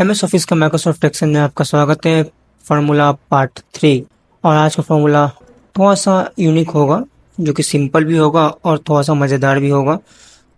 MS office का Microsoft Excel में आपका स्वागत है। Formula part 3। और आज का फार्मूला थोड़ा सा यूनिक होगा, जो कि सिंपल भी होगा और थोड़ा सा मज़ेदार भी होगा।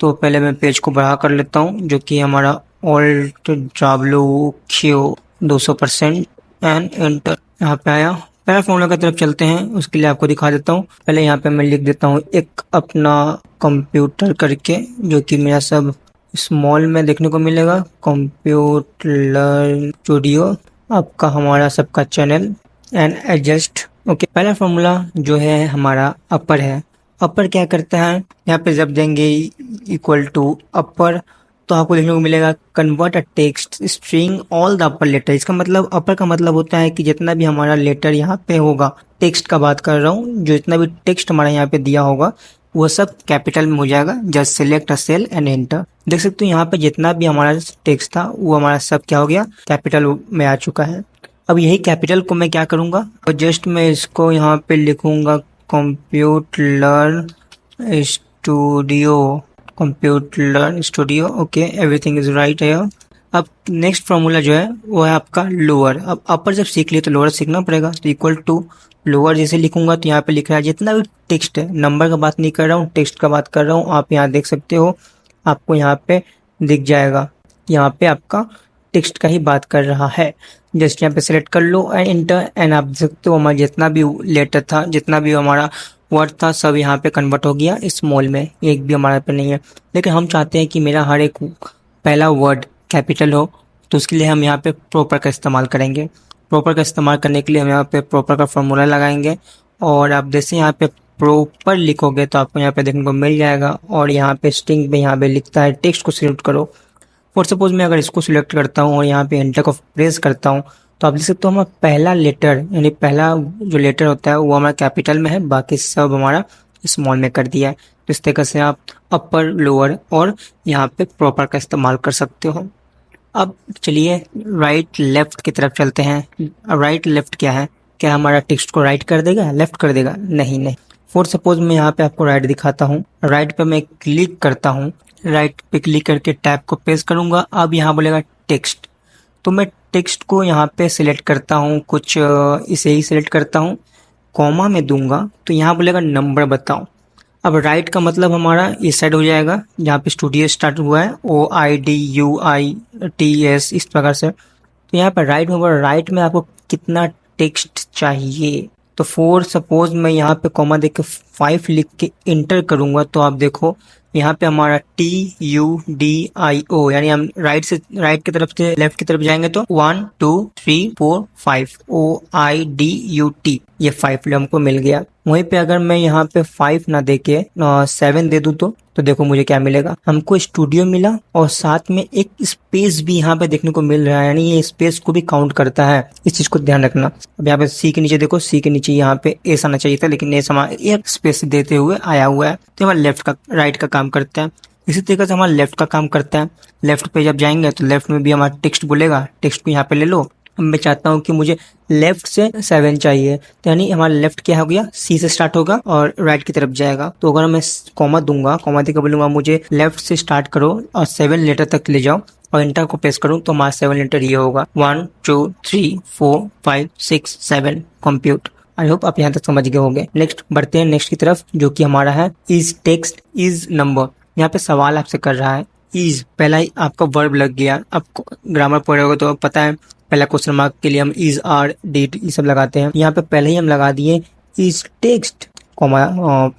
तो पहले मैं पेज को बढ़ा कर लेता हूँ, जो कि हमारा ऑल्ट W 200% एंड एंटर यहाँ पे आया। पहला फॉर्मूला की तरफ चलते हैं, उसके लिए आपको दिखा देता हूँ। पहले यहाँ पे मैं लिख देता हूँ एक अपना कंप्यूटर करके, जो कि मेरा सब स्मॉल में देखने को मिलेगा। कंप्यूटर स्टूडियो आपका हमारा सबका चैनल एंड एडजस्ट। ओके, पहला फॉर्मूला जो है हमारा अपर है। अपर क्या करता है, यहाँ पे जब देंगे इक्वल टू अपर तो आपको देखने को मिलेगा convert a text string all the upper letter. इसका मतलब अपर का मतलब होता है कि जितना भी हमारा लेटर यहाँ पे होगा, टेक्स्ट का बात कर रहा हूँ, जो जितना भी टेक्स्ट हमारा यहाँ पे दिया होगा वो सब कैपिटल में हो जाएगा। Just select a cell and enter. देख सकते हो यहाँ पे जितना भी हमारा टेक्स्ट था वो हमारा सब क्या हो गया, कैपिटल में आ चुका है। अब यही कैपिटल को मैं क्या करूँगा, और जस्ट मैं इसको यहाँ पे लिखूंगा computer studio. Computer studio, okay, everything is right है। अब नेक्स्ट फॉर्मूला जो है वो है आपका लोअर। अब अपर जब सीख लिए तो लोअर सीखना पड़ेगा। तो इक्वल टू लोअर जैसे लिखूंगा तो यहाँ पे लिख रहा है जितना भी टेक्स्ट है, नंबर का बात नहीं कर रहा हूँ, टेक्स्ट का बात कर रहा हूँ। आप यहाँ देख सकते हो, आपको यहाँ पे दिख जाएगा, यहाँ पे आपका टेक्स्ट का ही बात कर रहा है। जस्ट यहाँ पे सिलेक्ट कर लो एंड इंटर, एंड आप देख सकते हो हमारा जितना भी लेटर था, जितना भी हमारा वर्ड था, सब यहाँ पे कन्वर्ट हो गया स्मॉल में। एक भी हमारे पे नहीं है, लेकिन हम चाहते हैं कि मेरा हर एक पहला वर्ड कैपिटल हो, तो उसके लिए हम यहाँ पे प्रॉपर का इस्तेमाल करेंगे। प्रॉपर का इस्तेमाल करने के लिए हम यहाँ पे प्रॉपर का फॉर्मूला लगाएंगे, और आप जैसे यहाँ पे प्रॉपर लिखोगे तो आपको यहाँ पे देखने को मिल जाएगा। और यहाँ पे स्ट्रिंग पे यहाँ पे लिखता है टेक्स्ट को सिलेक्ट करो। फॉर सपोज मैं अगर इसको सिलेक्ट करता हूँ और यहाँ पे एंटर को प्रेस करता हूँ तो आप देख सकते हो हमारा पहला लेटर, यानी पहला जो लेटर होता है वो हमारा कैपिटल में है, बाकी सब हमारा स्मॉल में कर दिया है। तो इस तरीके से आप अपर, लोअर और यहाँ पे प्रॉपर का इस्तेमाल कर सकते हो। अब चलिए राइट लेफ्ट की तरफ चलते हैं। राइट लेफ्ट क्या है, क्या हमारा टेक्स्ट को राइट कर देगा, लेफ्ट कर देगा? नहीं नहीं। फॉर सपोज मैं यहाँ पे आपको राइट दिखाता हूँ। राइट पे मैं क्लिक करता हूँ, राइट पे क्लिक करके टैब को प्रेस करूंगा। अब यहाँ बोलेगा टेक्स्ट, तो मैं टेक्स्ट को यहाँ पे सिलेक्ट करता हूँ, कुछ इसे ही सिलेक्ट करता हूँ, कॉमा में दूंगा तो यहाँ बोलेगा नंबर बताओ। अब राइट का मतलब हमारा इस साइड हो जाएगा, जहाँ पे स्टूडियो स्टार्ट हुआ है, OIDUITS इस प्रकार से। तो यहाँ पर राइट होगा, राइट में आपको कितना टेक्स्ट चाहिए। तो फॉर सपोज मैं यहाँ पे कॉमा देख के 5 लिख के इंटर करूंगा तो आप देखो यहाँ पे हमारा TUDIO, यानी हम राइट की तरफ से लेफ्ट की तरफ जाएंगे तो 1 2 3 4 5 OIDUT, ये 5 हमको मिल गया। वहीं पे अगर मैं यहाँ पे 5 ना दे के 7 दे दूं तो देखो मुझे क्या मिलेगा, हमको स्टूडियो मिला और साथ में एक स्पेस भी यहाँ पे देखने को मिल रहा है, यानी ये स्पेस को भी काउंट करता है। इस चीज को ध्यान रखना। अब यहाँ पे सी के नीचे देखो, सी के नीचे यहाँ पे एस आना चाहिए था, लेकिन एस हमारा एक स्पेस देते हुए आया हुआ है। तो हमारा लेफ्ट का राइट का काम करता है, इसी तरीके से हमारा लेफ्ट का काम करता है। लेफ्ट पे जब जाएंगे तो लेफ्ट में भी हमारा टेक्स्ट बोलेगा, टेक्स्ट को यहाँ पे ले लो। अब मैं चाहता हूँ कि मुझे लेफ्ट से 7 चाहिए, तो यानी हमारा लेफ्ट क्या हो गया, सी से स्टार्ट होगा और राइट की तरफ जाएगा। तो अगर मैं कॉमा दूंगा, कॉमा देकर बोलूंगा मुझे लेफ्ट से स्टार्ट करो और 7 लेटर तक ले जाओ और एंटर को प्रेस करूँ तो हमारा 7 लेटर ये होगा, 1 2 3 4 5 6 7 कंप्यूट। आई होप आप यहाँ तक समझ गए होंगे। नेक्स्ट बढ़ते हैं नेक्स्ट की तरफ, जो कि हमारा है इज टेक्स्ट इज नंबर। यहाँ पे सवाल आपसे कर रहा है, इज पहला ही आपका वर्ब लग गया। आपको ग्रामर पढ़े होगा तो पता है, पहला क्वेश्चन मार्क के लिए हम इज आर डिड ये सब लगाते हैं। यहाँ पे पहले ही हम लगा दिए इज टेक्स्ट, कॉमा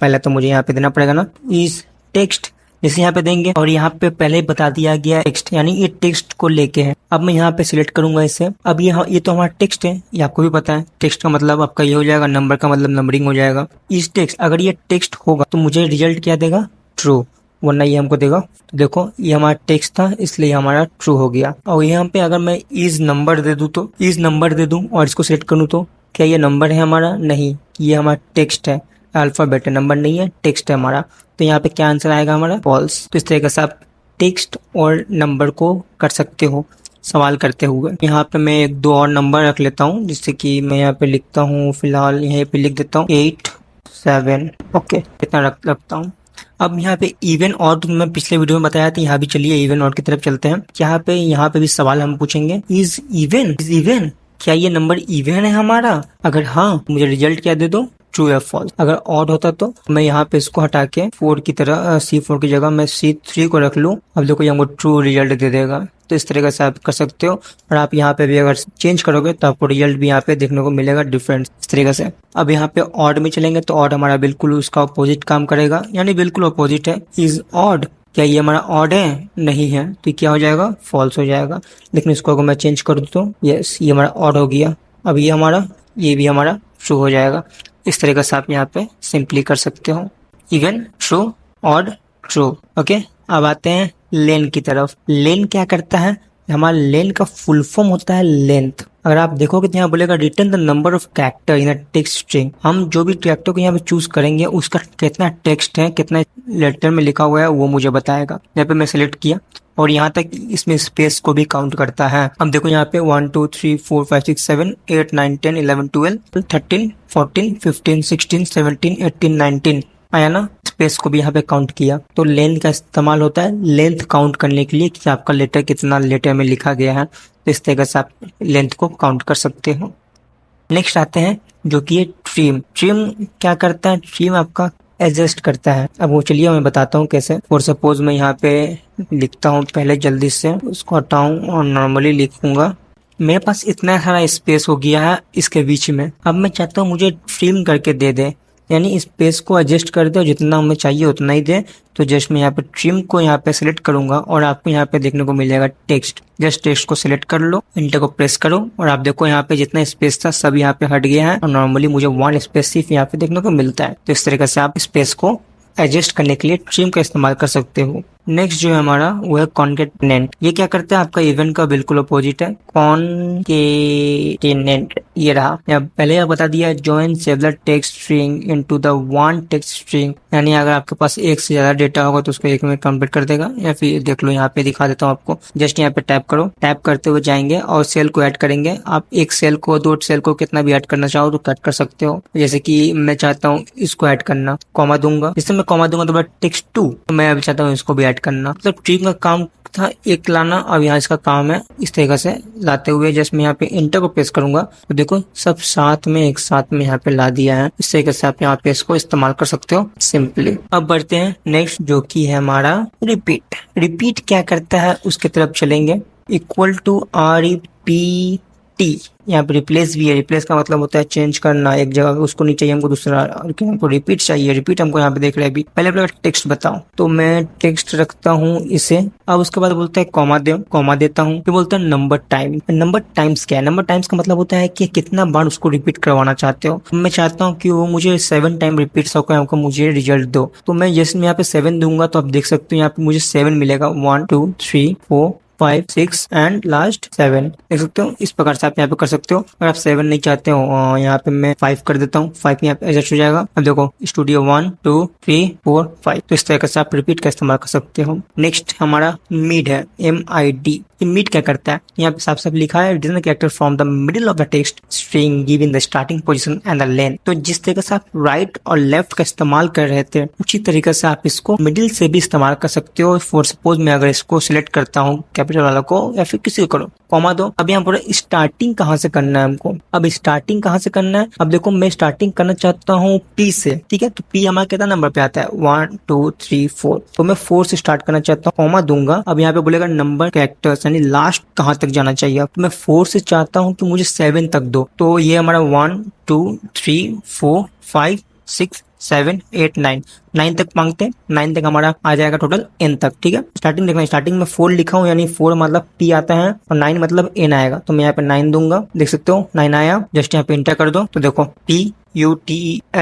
पहले तो मुझे यहाँ पे देना पड़ेगा ना, इज टेक्स्ट जैसे यहाँ पे देंगे, और यहाँ पे पहले ही बता दिया गया टेक्स्ट, यानी ये टेक्स्ट को लेके है। अब मैं यहाँ पे सिलेक्ट करूंगा इसे। अब ये तो हमारा टेक्स्ट है, ये आपको भी पता है। टेक्स्ट का मतलब आपका ये हो जाएगा, नंबर का मतलब नंबरिंग हो जाएगा। इज टेक्स्ट, अगर ये टेक्स्ट होगा तो मुझे रिजल्ट क्या देगा, ट्रू, वरना ये हमको देगा। तो देखो ये हमारा टेक्स्ट था, इसलिए हमारा ट्रू हो गया। और यहाँ पे अगर मैं इज नंबर दे दूं तो इज नंबर दे दूं और इसको सेलेक्ट करूं तो क्या ये नंबर है हमारा? नहीं, ये हमारा टेक्स्ट है, अल्फाबेट है, नंबर नहीं है, टेक्स्ट है हमारा। तो यहाँ पे क्या आंसर आएगा हमारा, फॉल्स। तो इस तरीके से आप टेक्स्ट और नंबर को कर सकते हो सवाल करते हुए। यहाँ पे मैं 1 2 और नंबर रख लेता हूँ, जिससे कि मैं यहाँ पे लिखता हूँ, फिलहाल यहाँ पे लिख देता हूँ 8 7, ओके, इतना रखता हूँ। अब यहाँ पे इवन ऑड मैं पिछले वीडियो में बताया था, यहाँ भी चलिए इवन ऑड की तरफ चलते हैं। यहाँ पे भी सवाल हम पूछेंगे, इज इवन क्या ये नंबर इवन है हमारा? अगर हाँ, मुझे रिजल्ट क्या दे दो, ट्रू या फॉल्स। अगर ऑड होता तो मैं यहाँ पे इसको हटा के 4 की तरह C4 की जगह मैं C3 को रख लूँ। अब देखो ये हमको ट्रू रिजल्ट दे देगा। तो इस तरीके से आप कर सकते हो, और आप यहाँ पे भी अगर चेंज करोगे तो आपको रिजल्ट भी यहाँ पे देखने को मिलेगा डिफरेंट इस तरीके से। अब यहाँ पे ऑड में चलेंगे तो ऑड हमारा बिल्कुल उसका अपोजिट काम करेगा, यानी बिल्कुल अपोजिट है। इज ऑड, क्या ये हमारा ऑड है? नहीं है, तो क्या हो जाएगा, फॉल्स हो जाएगा। लेकिन इसको अगर मैं चेंज कर दूँ तो यस, ये हमारा ऑड हो गया। अब ये भी हमारा ट्रू हो जाएगा। इस तरीके से आप यहाँ पे सिंपली कर सकते हो, even, true, odd, true. Okay, अब आते हैं लेन की तरफ। लेन क्या करता है? हमारा लेन का फुल फॉर्म होता है लेंथ। अगर आप देखोगे तो यहाँ बोलेगा return the number of character in a text string. हम जो भी कैरेक्टर को यहाँ पे चूज करेंगे उसका कितना टेक्स्ट है, कितना लेटर में लिखा हुआ है, वो मुझे बताएगा। यहाँ पे मैं सिलेक्ट किया और यहाँ तक इसमें स्पेस को भी काउंट करता है। अब देखो यहाँ पे 1 2 3 4 5 6 7 8 9 10 11 12 13 14 15 16 17 18 19 आया ना। स्पेस को भी यहाँ पे काउंट किया। तो लेंथ का इस्तेमाल होता है लेंथ काउंट करने के लिए कि आपका लेटर कितना लेटर में लिखा गया है। तो इस तरीके से आप लेंथ को काउंट कर सकते हो। नेक्स्ट आते हैं जो कि है ट्रिम। ट्रिम क्या करता है? ट्रिम आपका एडजस्ट करता है। अब वो चलिए मैं बताता हूँ कैसे। फॉर सपोज मैं यहाँ पे लिखता हूँ, पहले जल्दी से उसको हटाऊं और नॉर्मली लिखूंगा। मेरे पास इतना सारा स्पेस हो गया है इसके बीच में। अब मैं चाहता हूँ मुझे ट्रिम करके दे दे, यानी स्पेस को एडजस्ट कर दे और जितना हमें चाहिए उतना ही दे। तो जस्ट मैं यहाँ पे ट्रिम को यहाँ पे सिलेक्ट करूंगा और आपको यहाँ पे देखने को मिलेगा टेक्स्ट। जस्ट टेक्स्ट को सिलेक्ट कर लो, इंटर को प्रेस करो और आप देखो यहाँ पे जितना स्पेस था सब यहाँ पे हट गया है और नॉर्मली मुझे 1 स्पेस सिर्फ यहाँ पे देखने को मिलता है। तो इस तरीके से आप स्पेस को एडजस्ट करने के लिए ट्रिम का इस्तेमाल कर सकते हो। नेक्स्ट जो है हमारा वो है कॉन्केटेनेंट। ये क्या करता है? आपका इवन का बिल्कुल अपोजिट है। कॉन्केटेनेंट ये रहा। पहले यह बता दिया, join several text string into the one text string, यानी अगर आपके पास एक से ज्यादा डेटा होगा तो उसको एक में कन्वर्ट कर देगा। या फिर देख लो यहाँ पे दिखा देता हूँ आपको। जस्ट यहाँ पे टैप करो, टैप करते हुए जाएंगे और सेल को ऐड करेंगे। आप एक सेल को, 2 सेल को कितना भी ऐड करना चाहो तो कट कर सकते हो। जैसे कि मैं चाहता हूँ इसको ऐड करना, कॉमा दूंगा। जिससे मैं कॉमा दूंगा तो टेक्स्ट 2, तो मैं अभी चाहता हूँ इसको भी ऐड करना। मतलब ट्री का काम था एक लाना, अब यहाँ इसका काम है इस तरीके से लाते हुए। जस्ट मैं यहाँ पे इंटर को प्रेस करूंगा तो देखो सब साथ में एक साथ में यहाँ पे ला दिया है। इस तरीके से आप यहाँ पे इसको इस्तेमाल कर सकते हो सिंपली। अब बढ़ते हैं नेक्स्ट जो कि है हमारा रिपीट। रिपीट क्या करता है उसके तरफ चलेंगे। इक्वल टू REPT, यहाँ पे रिप्लेस भी है। रिप्लेस का मतलब होता है चेंज करना, एक जगह उसको नहीं चाहिए हमको दूसरा, हमको रिपीट चाहिए। रिपीट हमको यहाँ पे देख रहे हैं। अभी पहले टेक्स्ट बताओ, तो मैं टेक्स्ट रखता हूँ इसे। अब उसके बाद बोलता है कॉमा दे, कॉमा देता हूँ। फिर बोलता है नंबर टाइम। नंबर टाइम्स क्या है? नंबर टाइम्स का मतलब होता है कि कितना बार उसको रिपीट करवाना चाहते हो। मैं चाहता हूँ कि वो मुझे 7 टाइम रिपीट सके, हमको मुझे रिजल्ट दो। तो मैं जैसे यहाँ पे 7 दूंगा तो आप देख सकते हो यहाँ पे मुझे 7 मिलेगा। 1 2 3 4 5 6 एंड लास्ट 7 देख सकते हो। इस प्रकार से आप यहाँ पे कर सकते हो। अगर आप 7 नहीं चाहते हो, यहाँ पे मैं 5 कर देता हूँ। 5 यहाँ पे एडजस्ट हो जाएगा। अब देखो स्टूडियो 1 2 3 4 5। तो इस तरीके से आप रिपीट का इस्तेमाल कर सकते हो। नेक्स्ट हमारा मिड है, MID। ये मिड क्या करता है? यहाँ पे साफ साफ लिखा है, return the character from the middle of the text string given the starting position and the length. तो जिस तरीके से आप राइट और लेफ्ट का इस्तेमाल कर रहे थे, उसी तरीके से आप इसको मिडिल से भी इस्तेमाल कर सकते हो। फॉर सपोज मैं अगर इसको सिलेक्ट करता हूँ, कैपिटल वाला को या फिर किसी को करो, कॉमा दो। अब यहाँ पर स्टार्टिंग कहाँ से करना है हमको? अब स्टार्टिंग कहाँ से करना है? अब देखो मैं स्टार्टिंग करना चाहता हूँ P से, ठीक है। तो P हमारा कितना नंबर पे आता है? 1 2 3 4। तो मैं 4 से स्टार्ट करना चाहता हूँ, कॉमा दूंगा। अब यहाँ पे बोलेगा नंबर कैरेक्टर्स, यानी लास्ट कहाँ तक जाना चाहिए। तो मैं 4 से चाहता हूँ कि मुझे 7 तक दो। तो ये हमारा 1 2 3 4 5 6 7 8 9 तक मांगते हैं। 9 तक हमारा आ जाएगा टोटल N तक, ठीक है। स्टार्टिंग देखना, स्टार्टिंग में 4 लिखा हूँ, यानी 4 मतलब P आता है और 9 मतलब N आएगा। तो मैं यहाँ पे 9 दूंगा, देख सकते हो 9 आया। जस्ट यहाँ पे इंटर कर दो तो देखो PUTELEARN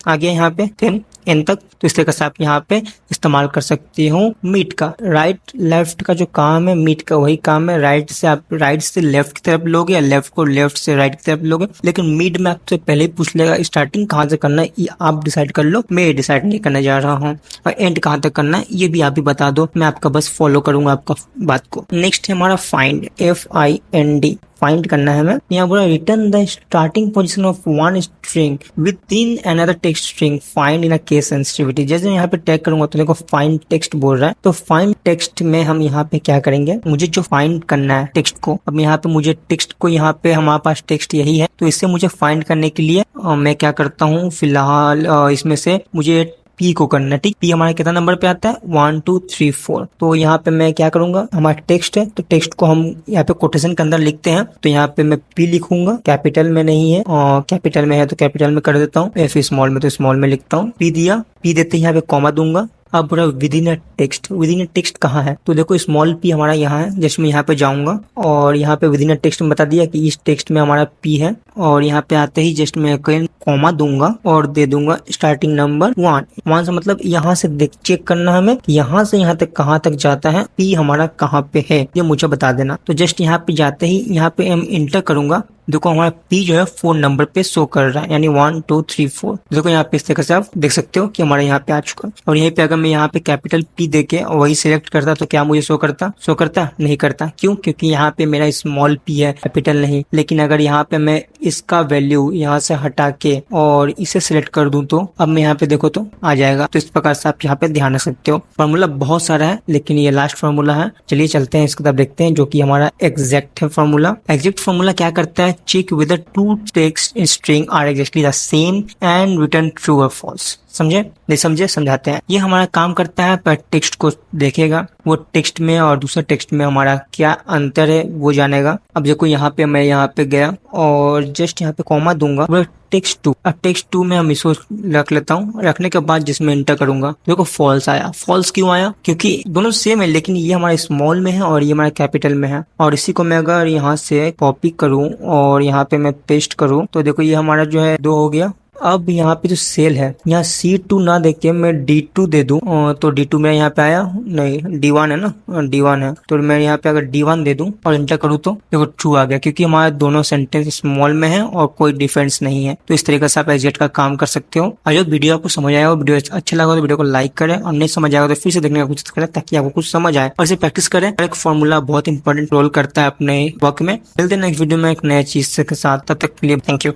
आ गया यहाँ पे, फिर N तक। तो इस तरीके से आप यहाँ पे इस्तेमाल कर सकते हो मीट का। राइट लेफ्ट का जो काम है मीट का वही काम है। राइट से आप राइट से लेफ्ट की तरफ लोगे या लेफ्ट को लेफ्ट से राइट की तरफ लोगे। लेकिन मीट में आपसे पहले ही पूछ लेगा स्टार्टिंग कहाँ से करना है, ये आप डिसाइड कर लो। मैं डिसाइड नहीं करने जा रहा हूँ। और एंड कहाँ तक करना है ये भी आप ही बता दो, मैं आपका बस फॉलो करूंगा आपका बात को। नेक्स्ट है हमारा फाइंड, FIND। फाइंड करना है हमें। यहाँ बोला return the starting position of one string with in another text string find in a case sensitivity. जैसे यहाँ पे टैग करूंगा तो देखो फाइंड टेक्स्ट बोल रहा है, तो फाइंड टेक्स्ट में हम यहाँ पे क्या करेंगे, मुझे जो फाइंड करना है टेक्स्ट को, अब यहाँ पे मुझे टेक्स्ट को, यहाँ पे हमारे पास टेक्स्ट यही है, तो इससे मुझे फाइंड करने के लिए मैं क्या करता हूँ, फिलहाल इसमें से मुझे पी को करना है। ठीक, पी हमारा कितना नंबर पे आता है, 1 2 3 4। तो यहाँ पे मैं क्या करूंगा, हमारा टेक्स्ट है तो टेक्स्ट को हम यहाँ पे कोटेशन के अंदर लिखते हैं, तो यहाँ पे मैं पी लिखूंगा, कैपिटल में नहीं है और कैपिटल में है तो कैपिटल में कर देता हूँ, एफ स्मॉल में तो स्मॉल में लिखता हूँ। पी दिया, पी देते ही यहाँ पे कॉमा दूंगा। अब पूरा with in a text, with in a text कहाँ है, तो देखो स्मॉल पी हमारा यहाँ है, जैसे मैं यहाँ पे जाऊंगा और यहाँ पे विद इन अ टेक्स्ट में बता दिया कि इस टेक्स्ट में हमारा पी है, और यहाँ पे आते ही जस्ट मैं कॉमा दूंगा और दे दूंगा स्टार्टिंग नंबर 1 से, मतलब यहाँ से देख चेक करना हमें कि यहाँ से यहाँ तक कहाँ तक जाता है, पी हमारा कहाँ पे है ये मुझे बता देना। तो जस्ट यहाँ पे जाते ही यहाँ पे हम इंटर करूंगा, देखो हमारा पी जो है 4 नंबर पे शो कर रहा है, यानी 1 2 3 4। देखो यहाँ पे इस तरह से आप देख सकते हो कि हमारा यहाँ पे आ चुका है। और यहीं पे अगर मैं यहाँ पे कैपिटल पी देके वही सिलेक्ट करता तो क्या मुझे शो करता, नहीं करता। क्यों, क्योंकि यहाँ पे मेरा स्मॉल पी है, कैपिटल नहीं। लेकिन अगर यहाँ पे मैं इसका वैल्यू यहाँ से हटा के और इसे सिलेक्ट कर दूं तो अब मैं यहाँ पे देखो तो आ जाएगा। तो इस प्रकार से आप यहाँ पे ध्यान रख सकते हो। फॉर्मूला बहुत सारा है लेकिन ये लास्ट फॉर्मूला है। चलिए चलते हैं इसको तब देखते हैं, जो कि हमारा एग्जैक्ट है फॉर्मूला। एग्जैक्ट फॉर्मूला क्या करता है, check whether two text string are exactly the same and return true or false। समझे, नहीं समझे समझाते हैं। ये हमारा काम करता है, पर टेक्स्ट को देखेगा, वो टेक्स्ट में और दूसरे टेक्स्ट में हमारा क्या अंतर है वो जानेगा। अब देखो यहाँ पे मैं यहाँ पे गया और जस्ट यहाँ पे कॉमा दूंगा, टेक्स्ट 2। अब टेक्स्ट 2 में हम इसको रख लेता हूँ, रखने के बाद जिसमें एंटर करूंगा देखो फॉल्स आया। फॉल्स क्यों आया, क्योंकि दोनों सेम है लेकिन ये हमारा स्मॉल में है और ये हमारा कैपिटल में है। और इसी को मैं अगर यहाँ से कॉपी करूँ और यहाँ पे मैं पेस्ट करूँ तो देखो ये हमारा जो है 2 हो गया। अब यहाँ पे जो सेल है, यहाँ C2 ना देके मैं D2 दे दूं तो D2 मेरा यहाँ पे आया नहीं, D1 है ना, D1 है, तो मैं यहाँ पे अगर D1 दे दूं और एंटर करूँ तो देखो ट्रू आ गया, क्योंकि हमारे दोनों सेंटेंस स्मॉल में है और कोई डिफरेंस नहीं है। तो इस तरीके से आप एग्जैक्ट का काम कर सकते हो। अगर वीडियो आपको समझ आया हो, वीडियो अच्छा लगा तो वीडियो को लाइक करें, और नहीं समझ आएगा तो फिर से देखने का कोशिश करें ताकि आपको कुछ समझ आए, और इसे प्रैक्टिस करें। एक फॉर्मूला बहुत इंपॉर्टेंट रोल करता है अपने वर्क में। मिलते हैं नेक्स्ट वीडियो में एक नया चीज के साथ, तब तक के लिए थैंक यू।